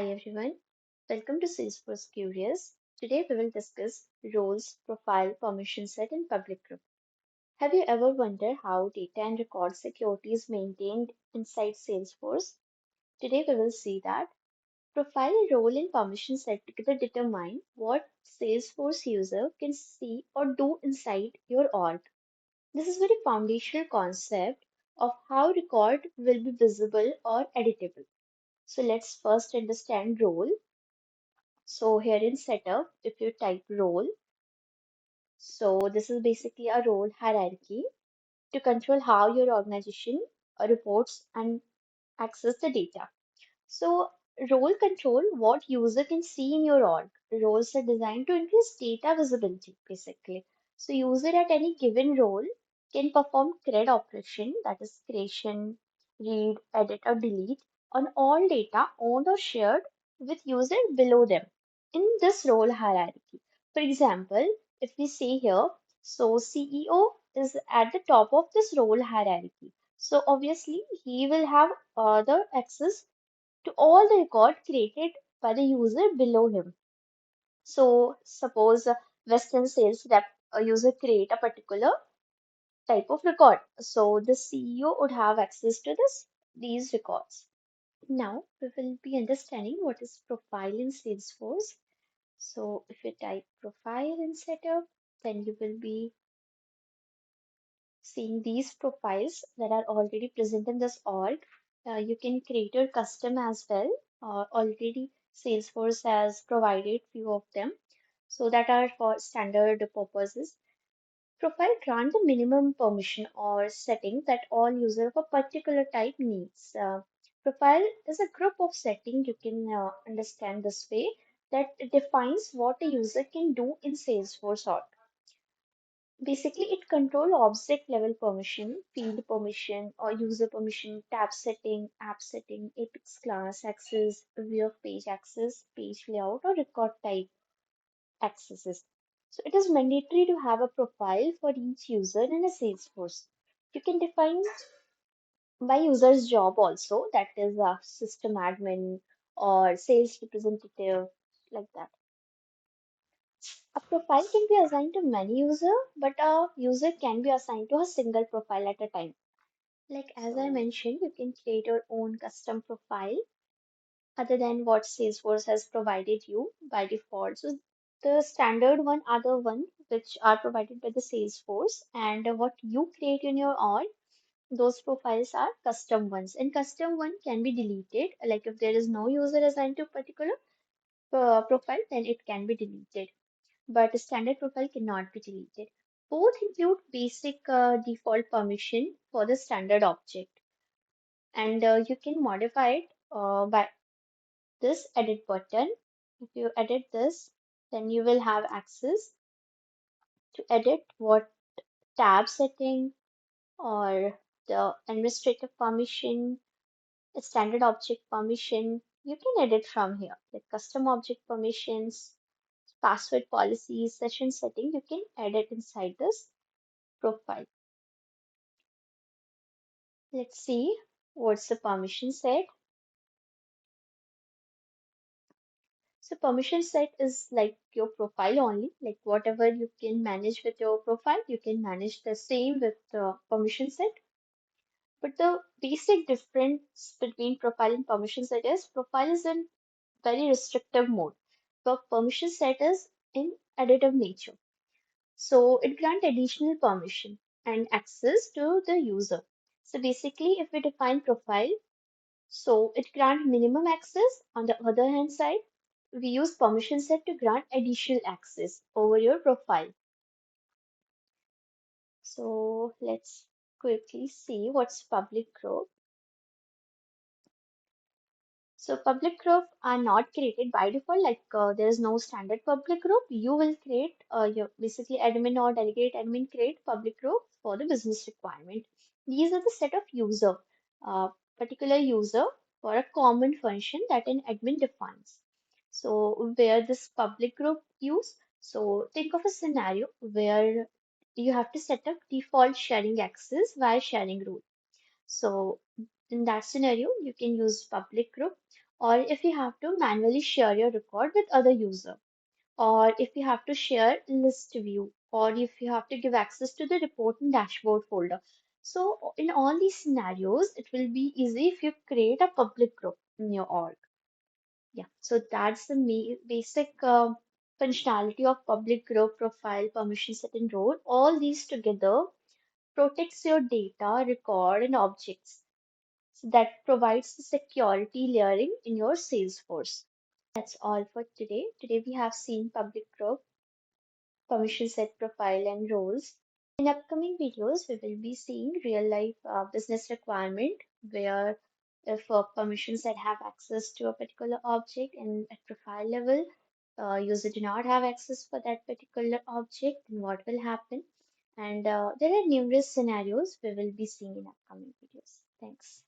Hi everyone, welcome to Salesforce Curious. Today we will discuss roles, profile, permission set, and public group. Have you ever wondered how data and record security is maintained inside Salesforce? Today we will see that profile, role, and permission set together determine what Salesforce user can see or do inside your org. This is very foundational concept of how record will be visible or editable. So let's first understand role. So here in setup, if you type role, so this is basically a role hierarchy to control how your organization reports and access the data. So role control what user can see in your org. Roles are designed to increase data visibility, basically. So user at any given role can perform CRED operation, that is creation, read, edit, or delete on all data owned or shared with user below them in this role hierarchy. For example, if we see here, so CEO is at the top of this role hierarchy. So obviously he will have the access to all the record created by the user below him. So suppose Western sales rep a user create a particular type of record. So the CEO would have access to these records. Now we will be understanding what is profile in Salesforce. So if you type profile in setup, then you will be seeing these profiles that are already present in this org. You can create your custom as well. Already Salesforce has provided few of them, so that are for standard purposes. Profile grant the minimum permission or setting that all user of a particular type needs. Profile is a group of setting you can understand this way that defines what a user can do in Salesforce org. Basically, it control object level permission, field permission, or user permission, tab setting, app setting, Apex class access, view of page access, page layout, or record type accesses. So it is mandatory to have a profile for each user in a Salesforce. You can define by user's job also, that is a system admin or sales representative, like that. A profile can be assigned to many users, but a user can be assigned to a single profile at a time. Like as I mentioned, you can create your own custom profile other than what Salesforce has provided you by default. So the standard one are the one which are provided by the Salesforce, and what you create in your org, those profiles are custom ones. And custom one can be deleted. Like if there is no user assigned to a particular profile, then it can be deleted, but a standard profile cannot be deleted. Both include basic default permission for the standard object, and you can modify it by this edit button. If you edit this, then you will have access to edit what tab setting or the administrative permission, the standard object permission. You can edit from here, like custom object permissions, password policies, session setting. You can edit inside this profile. Let's see what's the permission set. So permission set is like your profile only, like whatever you can manage with your profile, you can manage the same with the permission set. But the basic difference between profile and permission set is profile is in very restrictive mode, but permission set is in additive nature. So it grants additional permission and access to the user. So basically, if we define profile, so it grants minimum access. On the other hand side, we use permission set to grant additional access over your profile. So let's quickly see what's public group. So public group are not created by default, like there is no standard public group. You will create your basically admin or delegate admin create public group for the business requirement. These are the set of user, particular user for a common function that an admin defines. So where this public group use, so think of a scenario where you have to set up default sharing access via sharing rule. So in that scenario, you can use public group, or if you have to manually share your record with other user, or if you have to share list view, or if you have to give access to the report and dashboard folder. So in all these scenarios, it will be easy if you create a public group in your org. Yeah, so that's the basic functionality of public group profile, permission set and role. All these together protects your data, record, and objects. So that provides the security layering in your Salesforce. That's all for today. Today we have seen public group, permission set profile, and roles. In upcoming videos, we will be seeing real life business requirement where if permission set have access to a particular object and at profile level, user do not have access for that particular object, then what will happen? And there are numerous scenarios we will be seeing in upcoming videos. Thanks.